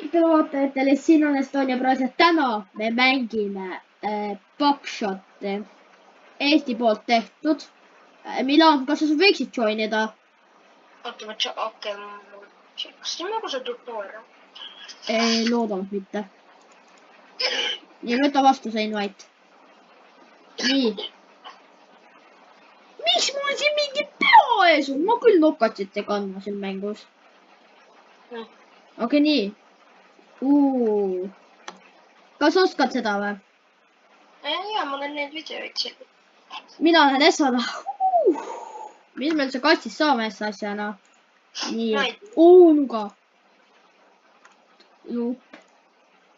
kõikidele vaatajatele, siin on Estonia Bros ja täna me mängime Buckshot'i Eesti poolt tehtud. Milan, kas sa võiksid joinida? Oota, kas see on nagu see tutorial? Loodavalt mitte. Ja võta vastu see invite. Nii. Miks mul siin mingi peo ees on? Ma küll nokatsit ei kandma siin mängus. Okei, nii. Kas oskad seda või? Jaa, ma olen neid videoid siin. Mina lähen Essana. Mis meil see kastis saame Essa asjana? Nii. Nuga. Lup.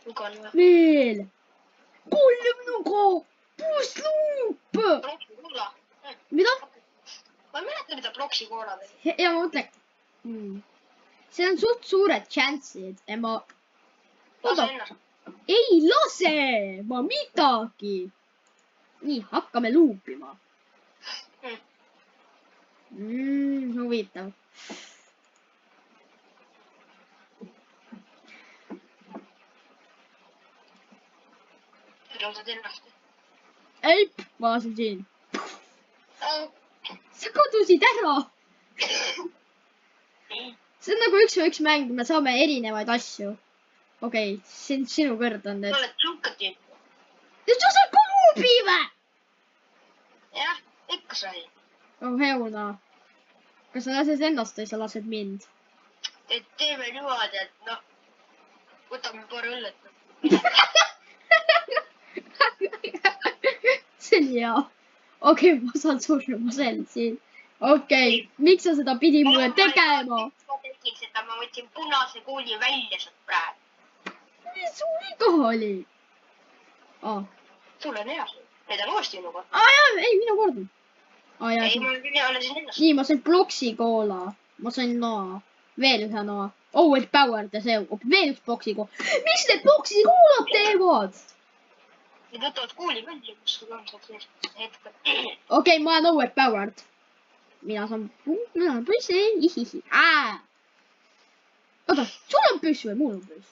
Nuga on või? Veel. 3 nuga. Pluss lup. Proksi koola. Mida? Ma ei mäleta, mida proksi koola tegi. Ja ma mõtlen. See on suht suured chance'id. Lase ennast. Ei lase ma midagi. Nii, hakkame luupima. Huvitav. Lased ennast. Ei, ma asun siin. Sa kadusid ära. See on nagu 1v1 mäng, me saame erinevaid asju. Okei, sinu kõrd on need. Sa oled tšukka tüüp. Ja sa saad ka luubi või? Jah, ikka sai. Oh, heuna. Kas sa lased ennast või sa lased mind? Teeme niimoodi, et võtame paar õllet. See on hea. Okei, ma saan surma sel siin. Okei, miks sa seda pidi mulle tegema? Ma tegin seda, ma võtsin punase kuuli välja sealt praegu. Mis sul viga oli? Sul on hea. Need on uuesti minu kord. Ei, minu kord. Ei, ma olen siin ennast. Nii, ma sain Bloksi koola. Ma sain noa. Veel ühe noa. Overpowered ja see veel üks Bloksi koola. Mis need Bloksi koolad teevad? Need võtavad kuuli välja, kus sul on sealt hetkel. Okei, ma olen overpowered. Mina saan püssi. Oota, sul on püss või mul on püss?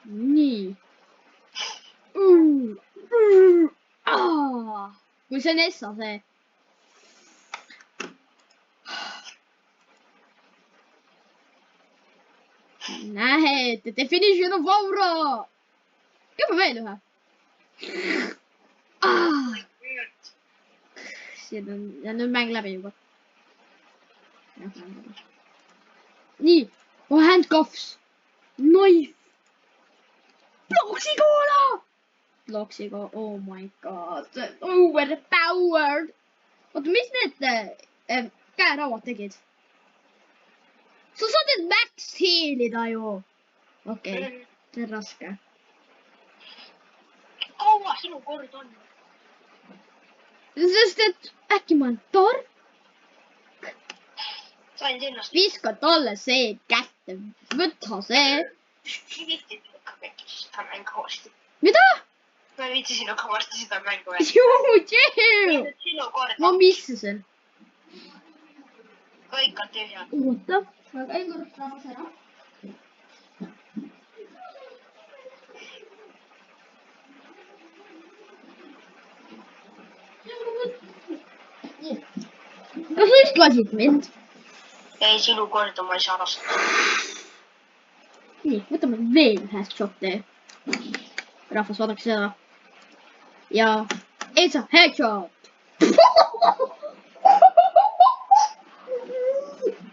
Nii. Kui see on Essa see. Näed, the definition of aura. Juba veel ühe. Siin on, ja nüüd mäng läbi juba. Nii, handcuffs. Knife. Bloksi koola. Bloksi koola, oh my god. Overpowered. Oota, mis need käerauad tegid? Sa saad need max healida ju. Okei, see on raske. Kaua sinu kord on? Sest et äkki ma olen tark. Sain ennast. Viska talle see kätte. Võta see. Ma viitsin sinuga seda mängu varsti. Mida? Ma viitsin sinuga varsti seda mängu. Sinu kord. Ma missasin. Kõik on tühja. Oota. Ma käin kord rahvas ära. Kas sa just lasid mind? Ei, sinu kord on ma ei saa rastada. Nii, võtame veel ühe shotti. Rahvas, vaadake seda. Ja it's a headshot.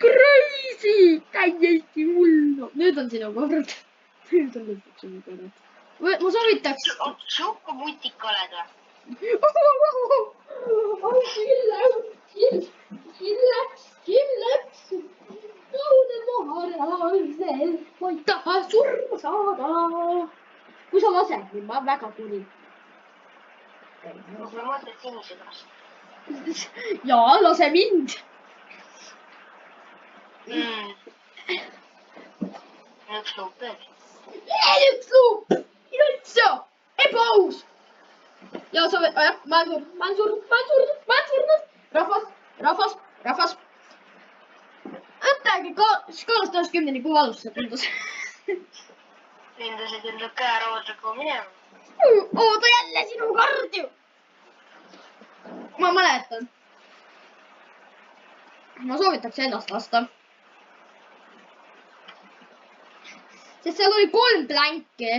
Crazy! Täiesti hullu. Nüüd on sinu kord. Nüüd on lõpuks sinu kord. Ma soovitaks. Šukku mutik oled või? Läks. Laude maha. Ma ei taha surma saada. Kui sa lased, niin ma väga kuri. Ma mõtled sinise pärast. Jaa, lase mind. Üks luup veel. Üks luup. Üldse. Ebaaus. Ja sa võid, ma olen surnud. Rahvas. Õttage skaalast 10-ni, kui valus see tundus. endasid enda käerauadega minema. Oota jälle sinu kord ju. Ma mäletan. Ma soovitaks ennast lasta. Sest seal oli 3 plänki.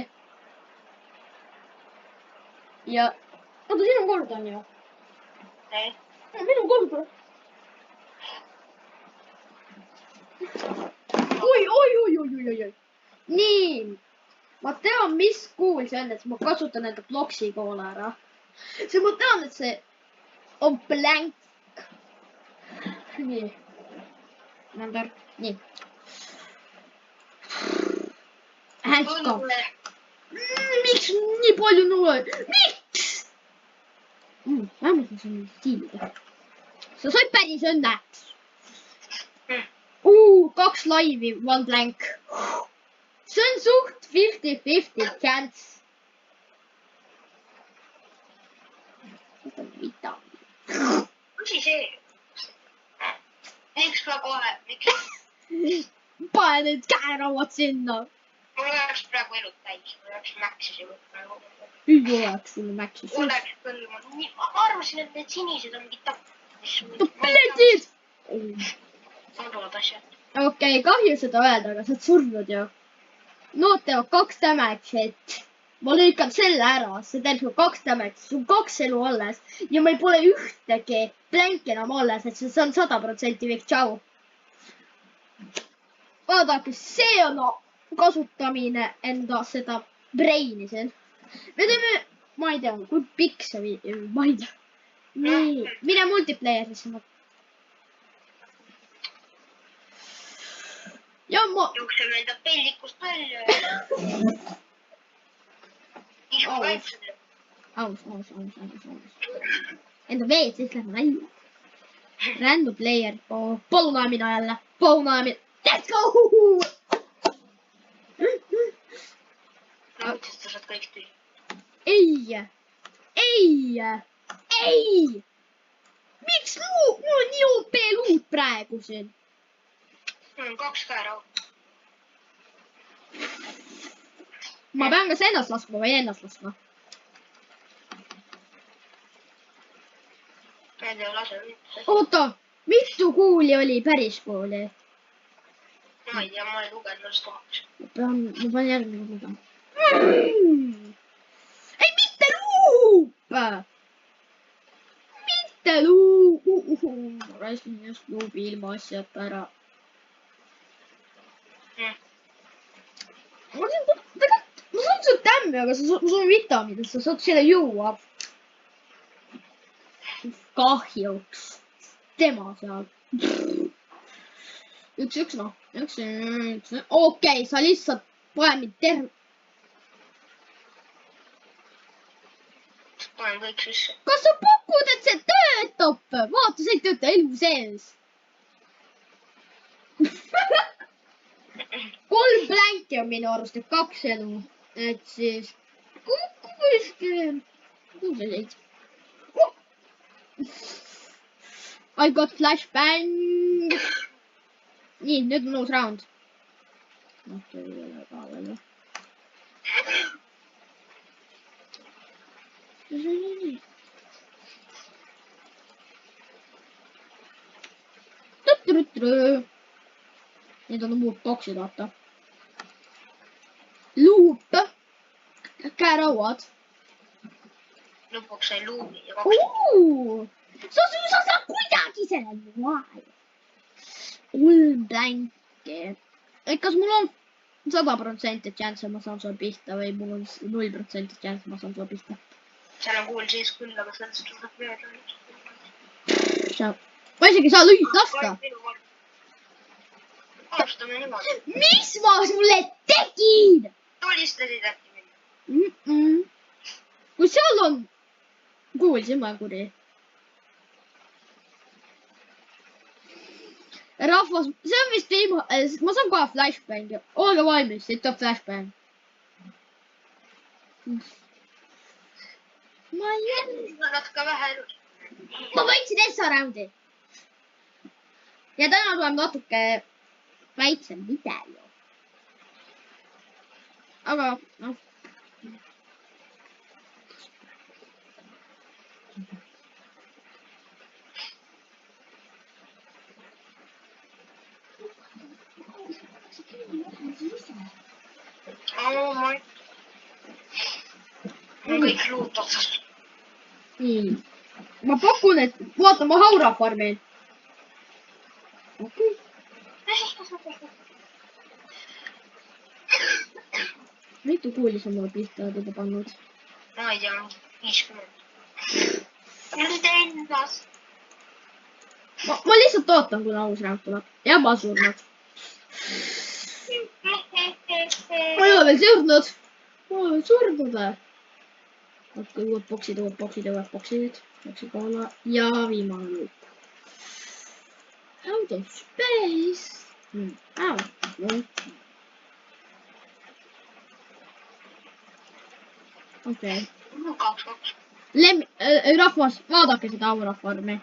Ja... Oota, sinu kord on ju. Ei. Minu kord on. Oi. Nii. Ma tean, mis kuul see on, et ma kasutan enda bloksi koole ära. See ma tean, et see on blank. Nii. Nii. Hästi. Miks nii palju nõue? Miks? Vähemalt see on stiiliga. Sa said päris õnneks. 2 laivi, 1 blank. See on suht 50-50 chance. Mis see? Miks ma kohe? Miks? Pane need käerauad sinna. Mul oleks praegu elud täis. Mul oleks Maxisi võtma. Ei oleks sulle Maxis. Oleks küll. Ma arvasin, et need sinised on mingid Pletid! Saduvad asjad. Okei, kahju seda öelda, aga sa oled surnud ju. Nood teevad 2 damage'it. Ma lõikan selle ära, see teeb sul 2 damage'it, sul 2 elu alles. Ja meil pole ühtegi blank enam alles, et see on 100% kõik tšau. Vaadake, see on kasutamine enda seda braini siin. Me teeme, ma ei tea, kui pikk see video, ma ei tea. Nii, mine multiplayerisse. Ja ma... Jookseme enda pellikust välja. Isu kaitsele. Aus. Enda veed siis lähme välja. Random player. Polnaamina jälle. Polnaamina. Let's go! Mõtlesin, sa saad kõik tüü. Ei! Miks mul on nii OP luud praegu siin? 2 käerau. Ma pean kas ennast laskma või ennast laskma? Ma ei tea, lase mitte. Oota, mitu kuuli oli päris kuuli? Ma ei tea, ma ei lugenud ennast 2. Ma pean järgmine lugema. Ei, mitte luup! Mitte luup! Ma raisin just luubi ilma asjata ära. Ma saan su tämmi, aga sul on vitamiinid, sa saad selle juua. Kahjuks. Tema seal. Üks, noh. Okei, sa lihtsalt pane mind Panen kõik sisse. Kas sa pakud, et see töötab? Vaata, see ei tööta elu sees. 3 blänki on minu arust, et 2 elu. Et siis... kuskil... I got flashbang. Nii, nüüd on uus round. Need on muud boksid, vaata. Luup. Käerauad. Lõpuks sai luubi ja 2. Sa saad kuidagi selle loa. 3 blänki. Kas mul on 100% chance, ma saan sulle pihta või mul on 0% chance, ma saan sulle pihta? Seal on kuul sees küll, aga sellest tuleb mööda. Ma isegi ei saa lasta. Alustame niimoodi. Mis ma sulle tegin? Tulistasid äkki minna. Kui seal on... Kuulsin ma kuri. Rahvas, see on vist viimane... Ma saan kohe flashbangi. Olge valmis, siit on flashbang. Ma jälle... Natuke vähe elus. Ma võitsin S-roundi. Ja täna tuleb natuke väiksem video. aga noh. Mul kõik luud otsas. Nii. Ma pakun, et vaatame Haurafarmi. Okei. Mitu kuuli sa mulle pihta oled juba pannud? Ma ei tea, 50. Nüüd endas. Ma lihtsalt ootan, kuna uus ränk tuleb. Ja ma surnud. Ma ei ole veel surnud. Ma olen veel surnud. Okei, uued boksid. Boksid olla. Ja viimane luuk. Out of space. Okei. Rahvas, vaadake seda Haurafarmi.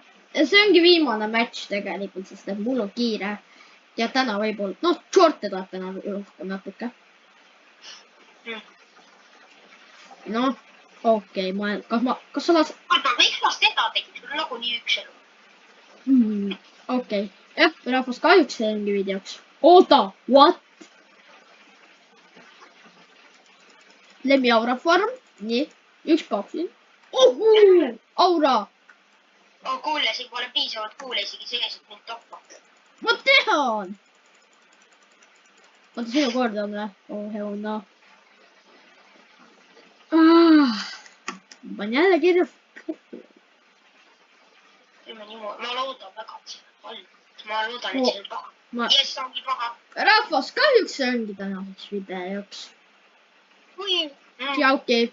See ongi viimane match tegelikult, sest et mul on kiire. Ja täna võib-olla, noh, short'e tuleb täna rohkem natuke. Noh, okei, kas sa las... Oota, miks ma seda tegin? Sul on nagunii üks elu. Okei, jah, rahvas kahjuks see ongi videoks. Oota, what? Lemmi Haurafarm, nii, üks boksi. Aura! Kuulesin, pole piisavalt kuule isegi sees, et mind toppa. Ma tehan! Oota, sinu kord on või? Oh, hell no. Ma panen jälle kirja. Ma loodan väga, et see on palju. Ma loodan, et see on paha. Jess, ongi paha. Rahvas, kahjuks see ongi tänaseks videoks. Kui? Ja okei.